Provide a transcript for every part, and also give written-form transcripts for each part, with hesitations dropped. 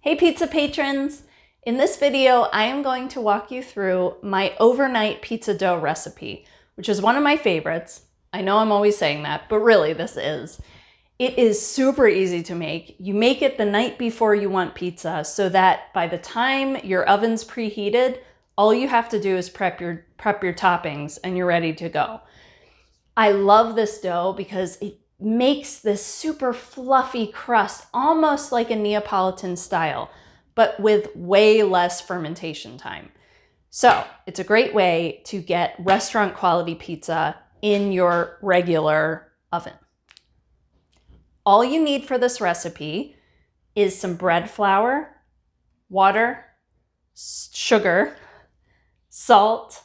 Hey pizza patrons! In this video, I am going to walk you through my overnight pizza dough recipe, which is one of my favorites. I know I'm always saying that, but really this is. It is super easy to make. You make it the night before you want pizza so that by the time your oven's preheated, all you have to do is prep your toppings and you're ready to go. I love this dough because it makes this super fluffy crust, almost like a Neapolitan style, but with way less fermentation time. So it's a great way to get restaurant quality pizza in your regular oven. All you need for this recipe is some bread flour, water, sugar, salt,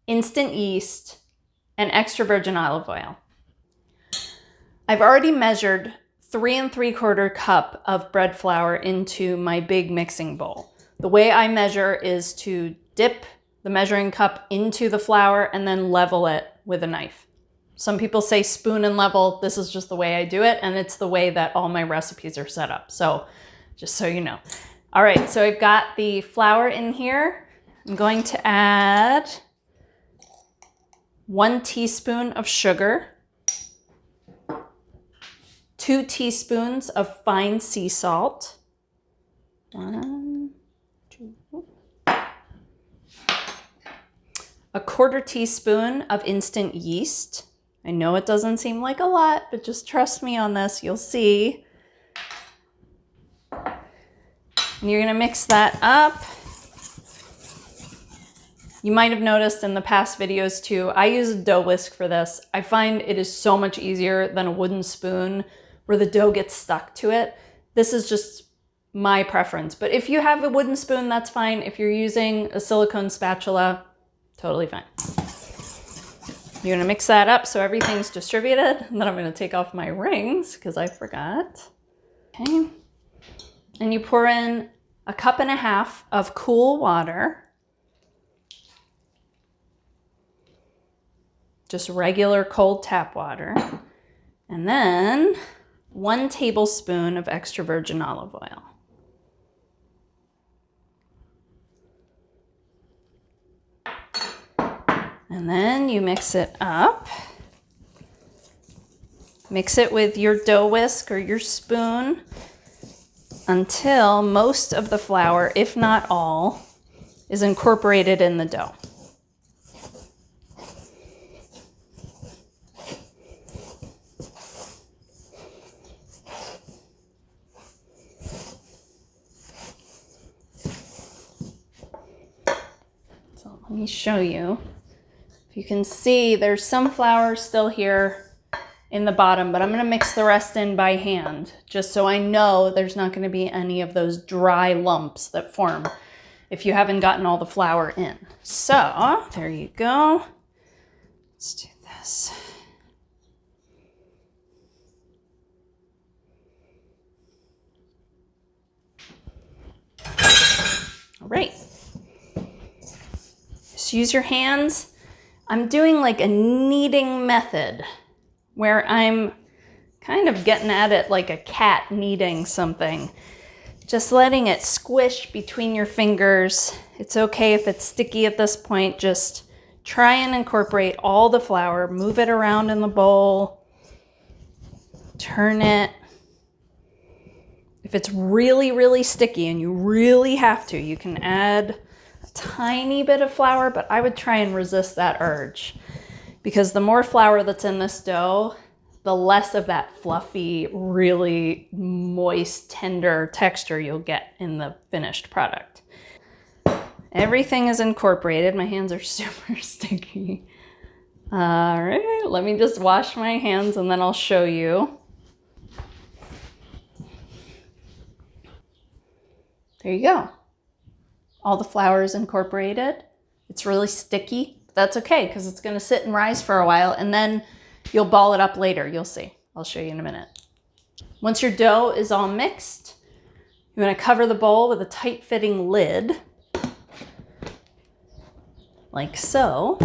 instant yeast, and extra virgin olive oil. I've already measured 3 3/4 cup of bread flour into my big mixing bowl. The way I measure is to dip the measuring cup into the flour and then level it with a knife. Some people say spoon and level. This is just the way I do it, and it's the way that all my recipes are set up. So just so you know. All right, so I've got the flour in here. I'm going to add 1 teaspoon of sugar, 2 teaspoons of fine sea salt, 1, 2, 1/4 teaspoon of instant yeast. I know it doesn't seem like a lot, but just trust me on this, you'll see. And you're gonna mix that up. You might have noticed in the past videos too, I use a dough whisk for this. I find it is so much easier than a wooden spoon where the dough gets stuck to it. This is just my preference, but if you have a wooden spoon, that's fine. If you're using a silicone spatula, totally fine. You're gonna mix that up so everything's distributed, and then I'm gonna take off my rings because I forgot. Okay, and you pour in 1.5 cups of cool water. Just regular cold tap water. And then 1 tablespoon of extra virgin olive oil. And then you mix it up. Mix it with your dough whisk or your spoon until most of the flour, if not all, is incorporated in the dough. Let me show you. If you can see, there's some flour still here in the bottom, but I'm going to mix the rest in by hand, just so I know there's not going to be any of those dry lumps that form if you haven't gotten all the flour in. So, there you go. Let's do this. All right. Just use your hands. I'm doing like a kneading method where I'm kind of getting at it like a cat kneading something. Just letting it squish between your fingers. It's okay if it's sticky at this point. Just try and incorporate all the flour. Move it around in the bowl. Turn it. If it's really, really sticky and you really have to, you can add tiny bit of flour, but I would try and resist that urge because the more flour that's in this dough, the less of that fluffy, really moist, tender texture you'll get in the finished product. Everything is incorporated. My hands are super sticky. All right, let me just wash my hands and then I'll show you. There you go. All the flour is incorporated. It's really sticky. That's okay because it's going to sit and rise for a while and then you'll ball it up later. You'll see. I'll show you in a minute. Once your dough is all mixed, you want to cover the bowl with a tight-fitting lid, like so.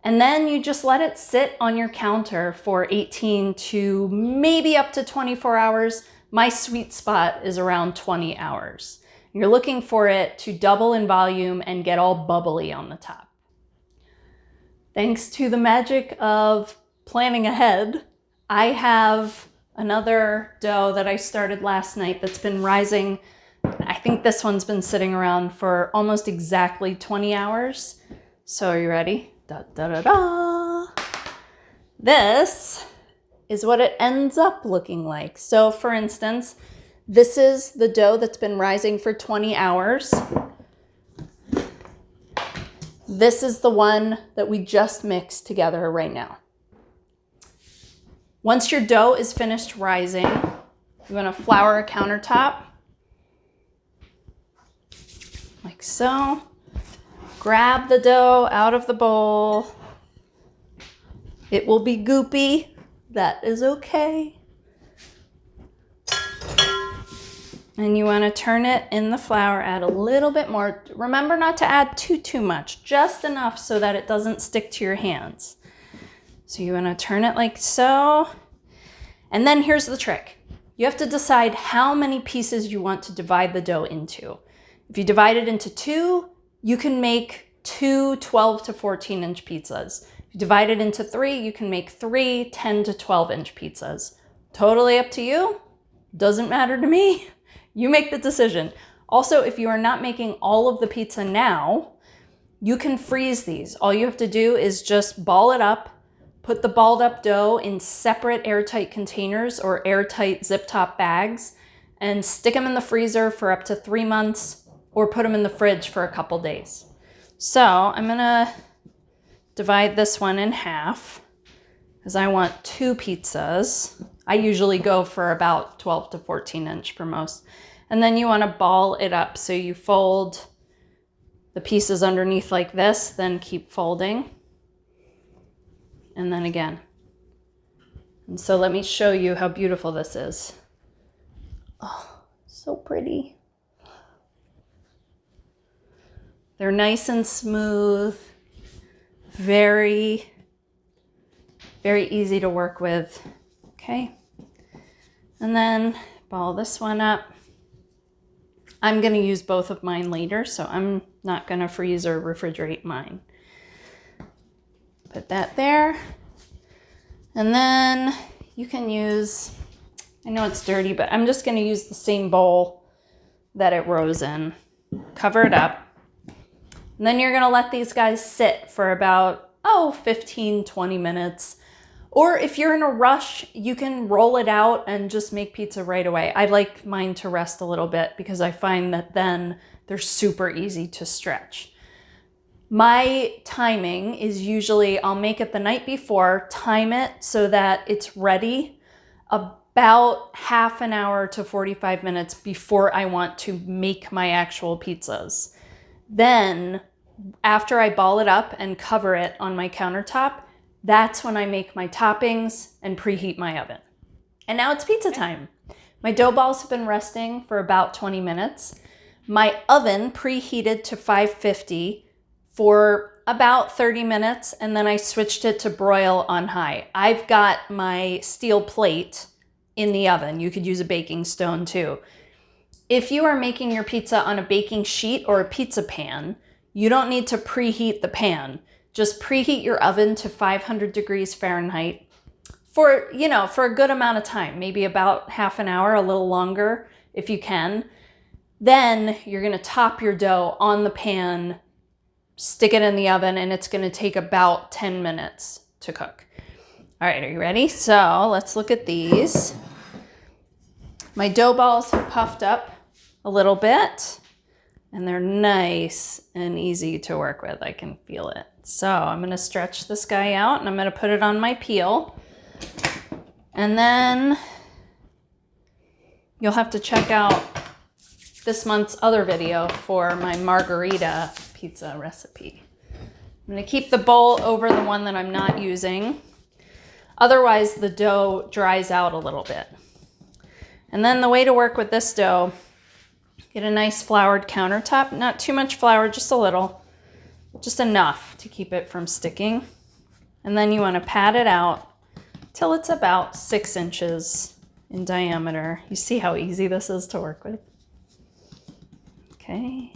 And then you just let it sit on your counter for 18 to maybe up to 24 hours. My sweet spot is around 20 hours. You're looking for it to double in volume and get all bubbly on the top. Thanks to the magic of planning ahead, I have another dough that I started last night that's been rising. I think this one's been sitting around for almost exactly 20 hours. So are you ready? Da, da, da, da. This is what it ends up looking like. So for instance, this is the dough that's been rising for 20 hours. This is the one that we just mixed together right now. Once your dough is finished rising, you want to flour a countertop, like so. Grab the dough out of the bowl. It will be goopy. That is okay. And you want to turn it in the flour, add a little bit more. Remember not to add too much, just enough so that it doesn't stick to your hands. So you want to turn it like so. And then here's the trick. You have to decide how many pieces you want to divide the dough into. If you divide it into two, you can make two 12 to 14 inch pizzas. If you divide it into three, you can make three 10 to 12 inch pizzas. Totally up to you. Doesn't matter to me. You make the decision. Also, if you are not making all of the pizza now, you can freeze these. All you have to do is just ball it up, put the balled up dough in separate airtight containers or airtight zip top bags, and stick them in the freezer for up to 3 months, or put them in the fridge for a couple days. So I'm gonna divide this one in half because I want 2 pizzas. I usually go for about 12 to 14 inch for most. And then you want to ball it up. So you fold the pieces underneath like this, then keep folding. And then again. And so let me show you how beautiful this is. Oh, so pretty. They're nice and smooth, very, very easy to work with. Okay, and then ball this one up. I'm going to use both of mine later, so I'm not going to freeze or refrigerate mine. Put that there. And then you can use, I know it's dirty, but I'm just going to use the same bowl that it rose in. Cover it up. And then you're going to let these guys sit for about, 15, 20 minutes. Or if you're in a rush, you can roll it out and just make pizza right away. I like mine to rest a little bit because I find that then they're super easy to stretch. My timing is usually I'll make it the night before, time it so that it's ready about half an hour to 45 minutes before I want to make my actual pizzas. Then after I ball it up and cover it on my countertop, that's when I make my toppings and preheat my oven. And now it's pizza time. My dough balls have been resting for about 20 minutes. My oven preheated to 550 for about 30 minutes, and then I switched it to broil on high. I've got my steel plate in the oven. You could use a baking stone too. If you are making your pizza on a baking sheet or a pizza pan, you don't need to preheat the pan. Just preheat your oven to 500 degrees Fahrenheit for a good amount of time, maybe about half an hour, a little longer if you can. Then you're gonna top your dough on the pan, stick it in the oven, and it's gonna take about 10 minutes to cook. All right, are you ready? So let's look at these. My dough balls have puffed up a little bit, and they're nice and easy to work with. I can feel it. So I'm gonna stretch this guy out and I'm gonna put it on my peel. And then you'll have to check out this month's other video for my margarita pizza recipe. I'm gonna keep the bowl over the one that I'm not using. Otherwise the dough dries out a little bit. And then the way to work with this dough, get a nice floured countertop, not too much flour, just a little. Just enough to keep it from sticking. And then you want to pat it out till it's about 6 inches in diameter. You see how easy this is to work with? Okay.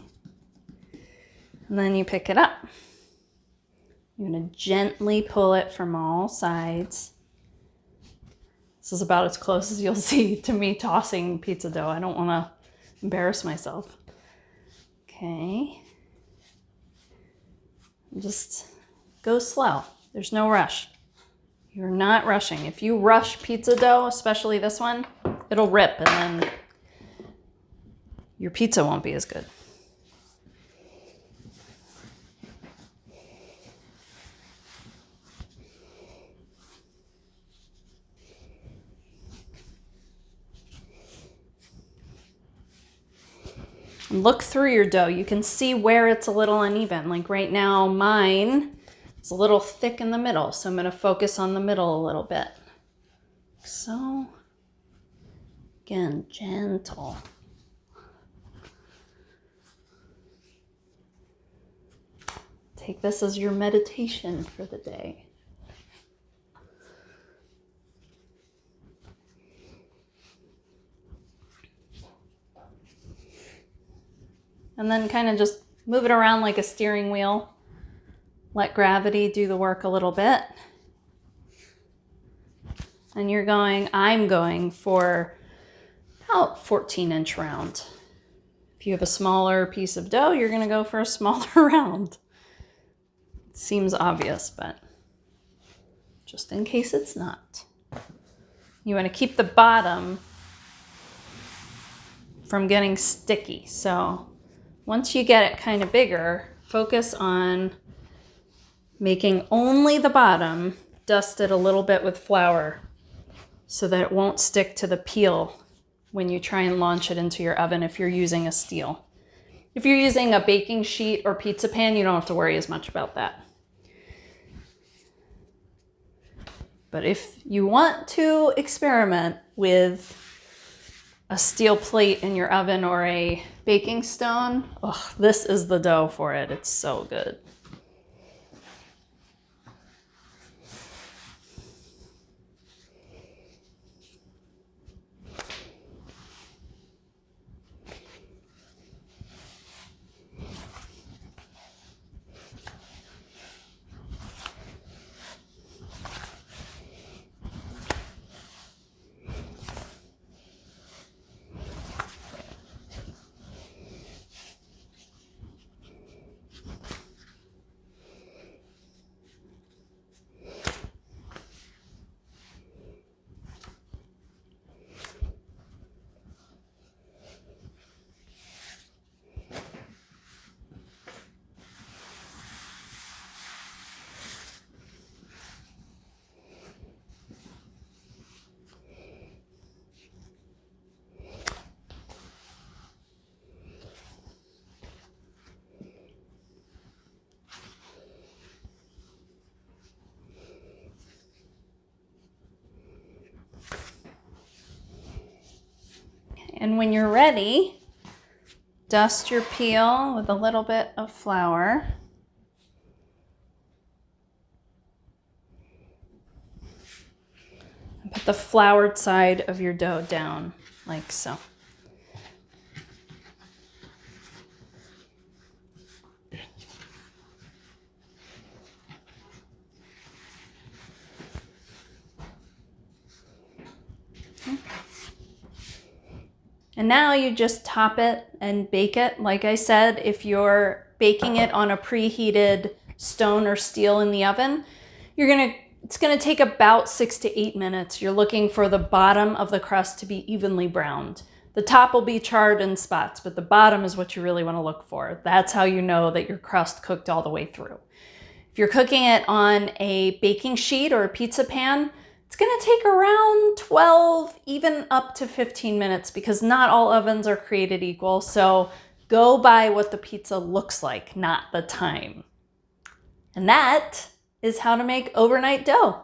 And then you pick it up. You're gonna gently pull it from all sides. This is about as close as you'll see to me tossing pizza dough. I don't wanna embarrass myself. Okay. Just go slow. There's no rush. You're not rushing. If you rush pizza dough, especially this one, it'll rip and then your pizza won't be as good. Look through your dough. You can see where it's a little uneven. Like right now, mine is a little thick in the middle, so I'm going to focus on the middle a little bit. So, again, gentle. Take this as your meditation for the day. And then kind of just move it around like a steering wheel. Let gravity do the work a little bit. And I'm going for about 14-inch round. If you have a smaller piece of dough, you're gonna go for a smaller round. It seems obvious, but just in case it's not. You wanna keep the bottom from getting sticky. So once you get it kind of bigger, focus on making only the bottom dusted a little bit with flour so that it won't stick to the peel when you try and launch it into your oven if you're using a steel. If you're using a baking sheet or pizza pan, you don't have to worry as much about that. But if you want to experiment with a steel plate in your oven or a baking stone, oh, this is the dough for it. It's so good. And when you're ready, dust your peel with a little bit of flour. And put the floured side of your dough down, like so. And now you just top it and bake it. Like I said, if you're baking it on a preheated stone or steel in the oven, it's gonna take about 6 to 8 minutes. You're looking for the bottom of the crust to be evenly browned. The top will be charred in spots, but the bottom is what you really wanna look for. That's how you know that your crust cooked all the way through. If you're cooking it on a baking sheet or a pizza pan, it's gonna take around 12, even up to 15 minutes because not all ovens are created equal. So go by what the pizza looks like, not the time. And that is how to make overnight dough.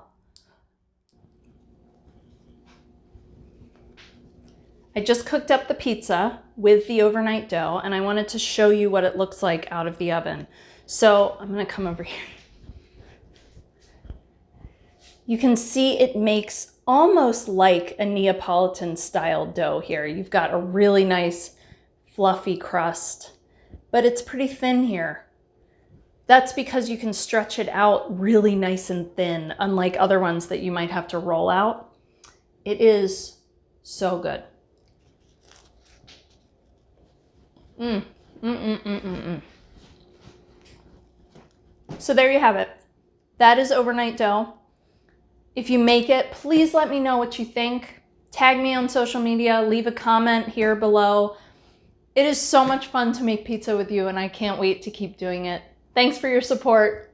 I just cooked up the pizza with the overnight dough and I wanted to show you what it looks like out of the oven. So I'm gonna come over here. You can see it makes almost like a Neapolitan style dough here. You've got a really nice fluffy crust, but it's pretty thin here. That's because you can stretch it out really nice and thin, unlike other ones that you might have to roll out. It is so good. So there you have it. That is overnight dough. If you make it, please let me know what you think. Tag me on social media, leave a comment here below. It is so much fun to make pizza with you, and I can't wait to keep doing it. Thanks for your support.